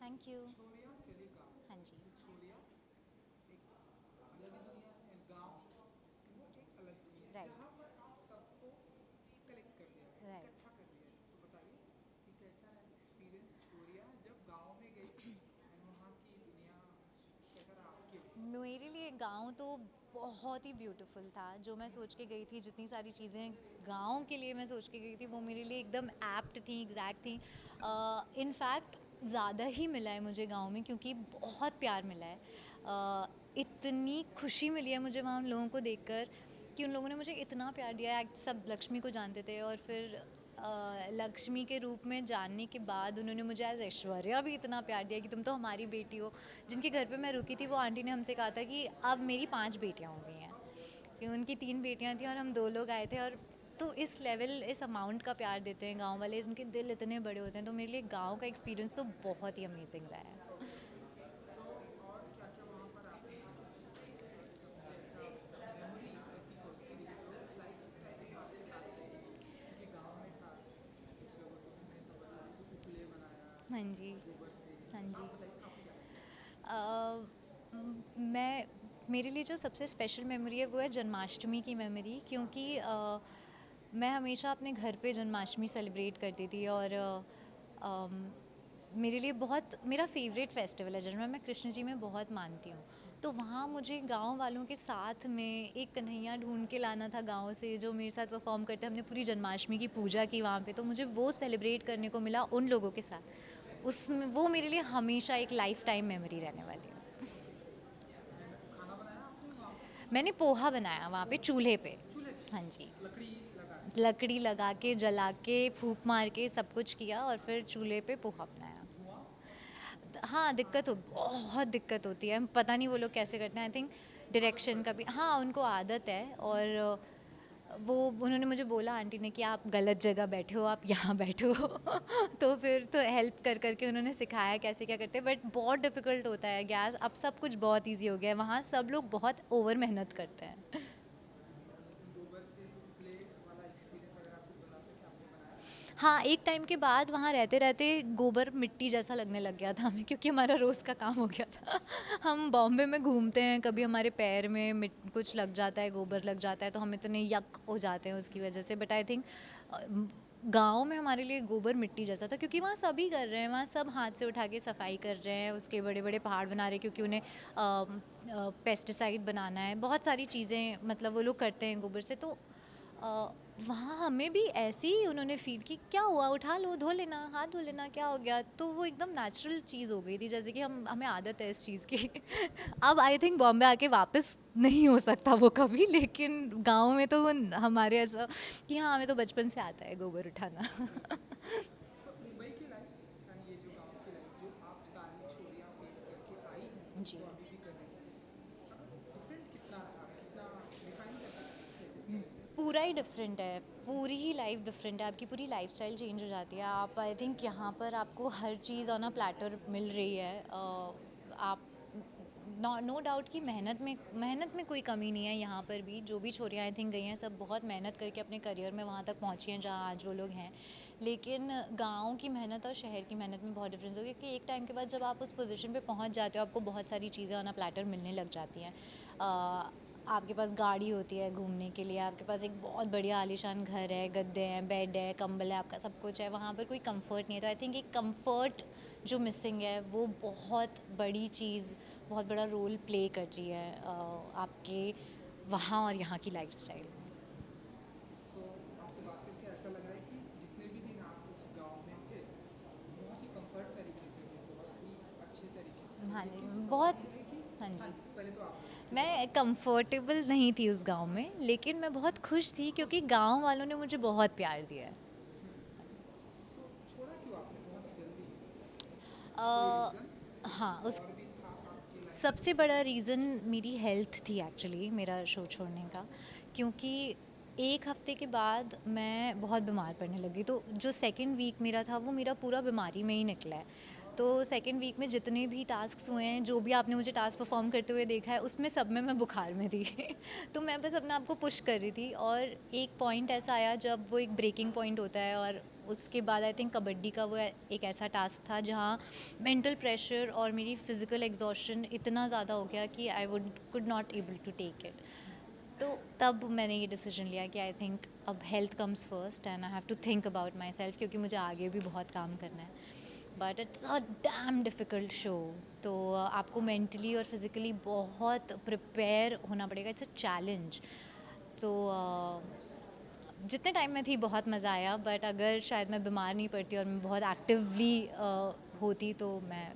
Thank you. छोड़िया चली गाँव। हाँ जी। तो छोड़िया एक अलग ही दुनिया है, गाँव वो एक अलग दुनिया है राइट। जहाँ पर आप सबको कलेक्ट कर लिया है, राइट। इकट्ठा कर लिया है। तो बताइए कि कैसा है एक्सपीरियंस छोड़िया जब गाँव में गई एंड वहाँ की दुनिया कैसा रहा आपके लिए? मेरे लिए गांव तो बहुत ही ब्यूटीफुल था। जो मैं सोच के गई थी, जितनी सारी चीज़ें गांव के लिए मैं सोच के गई थी, वो मेरे लिए एकदम एप्ट थी, एग्जैक्ट थी। इनफैक्ट ज़्यादा ही मिला है मुझे गांव में, क्योंकि बहुत प्यार मिला है। इतनी खुशी मिली है मुझे वहाँ उन लोगों को देखकर, कि उन लोगों ने मुझे इतना प्यार दिया है। सब लक्ष्मी को जानते थे, और फिर लक्ष्मी के रूप में जानने के बाद उन्होंने मुझे एज ऐश्वर्या भी इतना प्यार दिया कि तुम तो हमारी बेटी हो। जिनके घर पे मैं रुकी थी, वो आंटी ने हमसे कहा था कि अब मेरी 5 बेटियां हो गई हैं, कि उनकी 3 बेटियां थी और हम 2 लोग आए थे। और तो इस लेवल, इस अमाउंट का प्यार देते हैं गांव वाले, उनके दिल इतने बड़े होते हैं। तो मेरे लिए गांव का एक्सपीरियंस तो बहुत ही अमेजिंग रहा है। सो और क्या क्या वहाँ पर आपने सबसे ऐसा मेमोरी ऐसी कौन सी रही जो लाइफ टाइम में आपके साथ रहेगी? क्योंकि गांव में था, कुछ लोगों ने तो बताया कि उपले बनाया हाँ जी। गोबर से। हाँ जी। आप बताइए आपको क्या लगता है? मैं मेरे लिए जो सबसे स्पेशल मेमोरी है वो है जन्माष्टमी की मेमोरी, क्योंकि मैं हमेशा अपने घर पे जन्माष्टमी सेलिब्रेट करती थी। और अम, मेरे लिए बहुत, मेरा फेवरेट फेस्टिवल है जन्म, मैं कृष्ण जी में बहुत मानती हूँ। तो वहाँ मुझे गांव वालों के साथ में एक कन्हैया ढूंढ के लाना था गांव से, जो मेरे साथ परफॉर्म करते। हमने पूरी जन्माष्टमी की पूजा की वहाँ पे, तो मुझे वो सेलिब्रेट करने को मिला उन लोगों के साथ। उसमें वो मेरे लिए हमेशा एक लाइफ टाइम मेमोरी रहने वाली है। एंड खाना बनाया आपने वहाँ पे? मैंने पोहा बनाया वहाँ पे चूल्हे पे। चूल्हे हाँ जी। पे लकड़ी लगा के? लकड़ी लगा के, जला के, फूंक मार के सब कुछ किया, और फिर चूल्हे पे पोहा बनाया। धुआं? हाँ, दिक्कत हो, बहुत दिक्कत होती है। पता नहीं वो लोग कैसे करते हैं। आई थिंक आदत डायरेक्शन पड़ का भी, जाती हाँ, उनको आदत है। और वो उन्होंने मुझे बोला, आंटी ने, कि आप गलत जगह बैठे हो, आप यहाँ बैठो। तो फिर तो हेल्प कर करके उन्होंने सिखाया कैसे क्या करते हैं। बट बहुत डिफ़िकल्ट होता है गैस। अब सब कुछ बहुत इजी हो गया है, वहाँ सब लोग बहुत ओवर मेहनत करते हैं। है। गोबर से उपले वाला एक्सपीरियंस अगर आप कुछ बता सकें, आपने बनाया? हाँ, एक टाइम के बाद वहाँ रहते रहते गोबर मिट्टी जैसा लगने लग गया था हमें, क्योंकि हमारा रोज़ का काम हो गया था। हम बॉम्बे में घूमते हैं, कभी हमारे पैर में कुछ लग जाता है, गोबर लग जाता है, तो हम इतने यक हो जाते हैं उसकी वजह से। बट आई थिंक गाँव में हमारे लिए गोबर मिट्टी जैसा था, क्योंकि वहाँ सभी कर रहे हैं, वहाँ सब हाथ से उठा के सफाई कर रहे हैं, उसके बड़े बड़े पहाड़ बना रहे हैं, क्योंकि उन्हें पेस्टिसाइड बनाना है, बहुत सारी चीज़ें मतलब वो लोग करते हैं गोबर से। तो अ, वहाँ हमें भी ऐसे ही उन्होंने फ़ील की, क्या हुआ, उठा लो, धो लेना, हाथ धो लेना, क्या हो गया। तो वो एकदम नेचुरल चीज़ हो गई थी, जैसे कि हमें आदत है इस चीज़ की। अब आई थिंक बॉम्बे आके वापस नहीं हो सकता वो कभी, लेकिन गांव में तो वो हमारे ऐसा कि हाँ, हमें तो बचपन से आता है गोबर उठाना। सो मुंबई की लाइफ एंड ये जो गांव की लाइफ जो आप सारी छोरियां फेस करके आई हैं, जी। जो अभी भी कर रही हैं, मतलब डिफरेंट कितना रहा, कितना डिफाइन कर सकते हैं कैसे थोड़े से? पूरा ही डिफरेंट है, पूरी ही लाइफ डिफरेंट है, आपकी पूरी लाइफस्टाइल चेंज हो जाती है। आप, आई थिंक यहाँ पर आपको हर चीज़ ऑन अ प्लेटर मिल रही है। आप, नो डाउट कि मेहनत में कोई कमी नहीं है यहाँ पर भी। जो भी छोरियाँ आई थिंक गई हैं, सब बहुत मेहनत करके अपने करियर में वहाँ तक पहुँची हैं जहाँ आज वो लोग हैं। लेकिन गांव की मेहनत और शहर की मेहनत में बहुत डिफरेंस हो गया, क्योंकि एक टाइम के बाद जब आप उस पोजीशन पे पहुँच जाते हो, आपको बहुत सारी चीज़ें ऑन अ प्लेटर मिलने लग जाती हैं। आपके पास गाड़ी होती है घूमने के लिए, आपके पास एक बहुत बढ़िया आलीशान घर है, गद्दे हैं, बेड है, कंबल है, आपका सब कुछ है। वहाँ पर कोई कंफर्ट नहीं है। तो आई थिंक एक कंफर्ट जो मिसिंग है, वो बहुत बड़ी चीज़, बहुत बड़ा रोल प्ले कर रही है आपके वहाँ और यहाँ की लाइफस्टाइल में। सो आपसे बात करके ऐसा लग रहा है कि जितने भी दिन आप उस गांव में थे बहुत ही कंफर्ट तरीके से थे, बहुत ही अच्छे तरीके से थे। हाँ जी। लेकिन सवाल बहुत। ये है कि हाँ हाँ जी। जी, पहले तो आप बोलिए फिर मैं मैं बताऊँ। कंफर्टेबल नहीं थी उस गांव में, लेकिन मैं बहुत खुश थी, क्योंकि गांव वालों ने मुझे बहुत प्यार दिया है। सो छोड़ा क्यों आपने बहुत जल्दी? कोई अ, रीज़न कुछ हाँ, उस और भी था आपकी लाइफ में? सबसे बड़ा रीज़न मेरी हेल्थ थी एक्चुअली, मेरा शो छोड़ने का। क्योंकि एक हफ्ते के बाद मैं बहुत बीमार पड़ने लगी। तो जो सेकंड वीक मेरा था, वो मेरा पूरा बीमारी में ही निकला है। तो सेकंड वीक में जितने भी टास्क्स हुए हैं, जो भी आपने मुझे टास्क परफॉर्म करते हुए देखा है, उसमें सब में मैं बुखार में थी। तो मैं बस अपने आप को पुश कर रही थी, और एक पॉइंट ऐसा आया जब वो एक ब्रेकिंग पॉइंट होता है, और उसके बाद आई थिंक कबड्डी का वो एक ऐसा टास्क था जहाँ मेंटल प्रेशर और मेरी फिज़िकल एग्जॉशन इतना ज़्यादा हो गया कि I would could not able to take it. तो तब मैंने ये डिसीजन लिया कि आई थिंक अब health comes first and I have to think about myself, क्योंकि मुझे आगे भी बहुत काम करना है। But it's a damn difficult show. तो आपको मेंटली और फिज़िकली बहुत प्रिपेयर होना पड़ेगा। It's a challenge. तो जितने टाइम में थी बहुत मज़ा आया, बट अगर शायद मैं बीमार नहीं पड़ती और मैं बहुत एक्टिवली होती तो मैं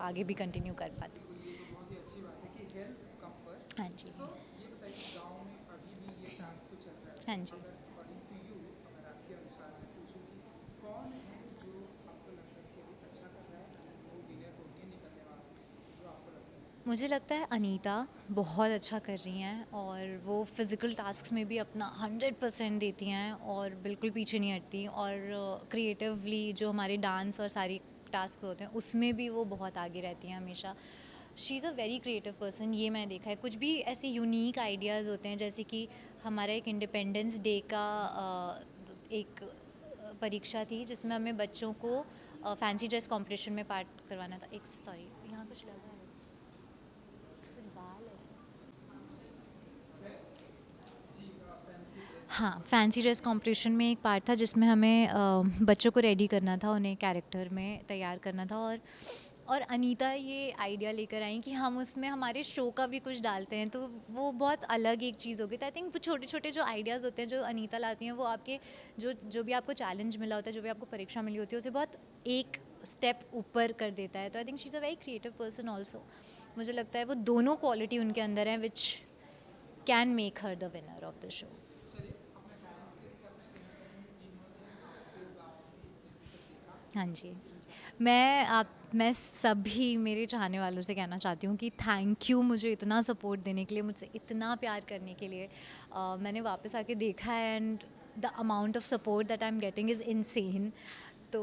आगे भी कंटिन्यू कर पाती। देखो ये तो बहुत ही अच्छी बात है कि हेल्थ कम फर्स्ट। हाँ जी। सो ये बताइए कि गांव में अभी भी ये टास्क तो चल रहा है, हाँ तो जी। अगर अकॉर्डिंग टू यू, अगर आपके अनुसार मैं पूछूं कि कौन है जो आपको लगता है कि अभी अच्छा कर रहा है, and वो विनर होके निकलने वाला है, जो आपको लगता है? मुझे लगता है अनीता बहुत अच्छा कर रही हैं और वो फिज़िकल टास्क्स में भी अपना 100% देती हैं और बिल्कुल पीछे नहीं हटती। और क्रिएटिवली जो हमारे डांस और सारी टास्क होते हैं उसमें भी वो बहुत आगे रहती हैं हमेशा। She is a very creative person, ये मैं देखा है। कुछ भी ऐसे यूनिक आइडियाज़ होते हैं, जैसे कि हमारा एक इंडिपेंडेंस डे का एक परीक्षा थी जिसमें हमें बच्चों को फैंसी ड्रेस कंपटीशन में पार्ट करवाना था। एक सॉरी, यहाँ कुछ लगा है, कुछ बाल है। जी, फैंसी ड्रेस हाँ, कॉम्पिटिशन। फैंसी ड्रेस कंपटीशन में एक पार्ट था जिसमें हमें बच्चों को रेडी करना था, उन्हें कैरेक्टर में तैयार करना था। और अनीता ये आइडिया लेकर आई कि हम उसमें हमारे शो का भी कुछ डालते हैं, तो वो बहुत अलग एक चीज़ होगी। तो आई थिंक वो छोटे छोटे जो आइडियाज़ होते हैं जो अनीता लाती हैं, वो आपके जो जो भी आपको चैलेंज मिला होता है, जो भी आपको परीक्षा मिली होती है, उसे बहुत एक स्टेप ऊपर कर देता है। तो I think she is a very creative person also. मुझे लगता है वो दोनों क्वालिटी उनके अंदर हैं which can make her the winner of the show. चलिए, अपने फैंस के लिए क्या कुछ कहना चाहेंगे जिन्होंने आपको गांव में इतने दिन तक देखा? हाँ जी। मैं सभी मेरे चाहने वालों से कहना चाहती हूँ कि थैंक यू मुझे इतना सपोर्ट देने के लिए, मुझसे इतना प्यार करने के लिए। मैंने वापस आके देखा है and the amount of support that I am getting is insane. तो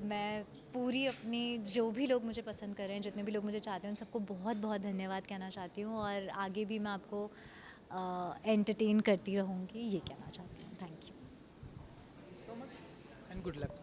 मैं पूरी अपनी जो भी लोग मुझे पसंद कर रहे हैं, जितने भी लोग मुझे चाहते हैं, उन सबको बहुत बहुत धन्यवाद कहना चाहती हूँ। और आगे भी मैं आपको एंटरटेन करती रहूँगी, ये कहना चाहती हूँ। Thank you. Thank you so much and good luck.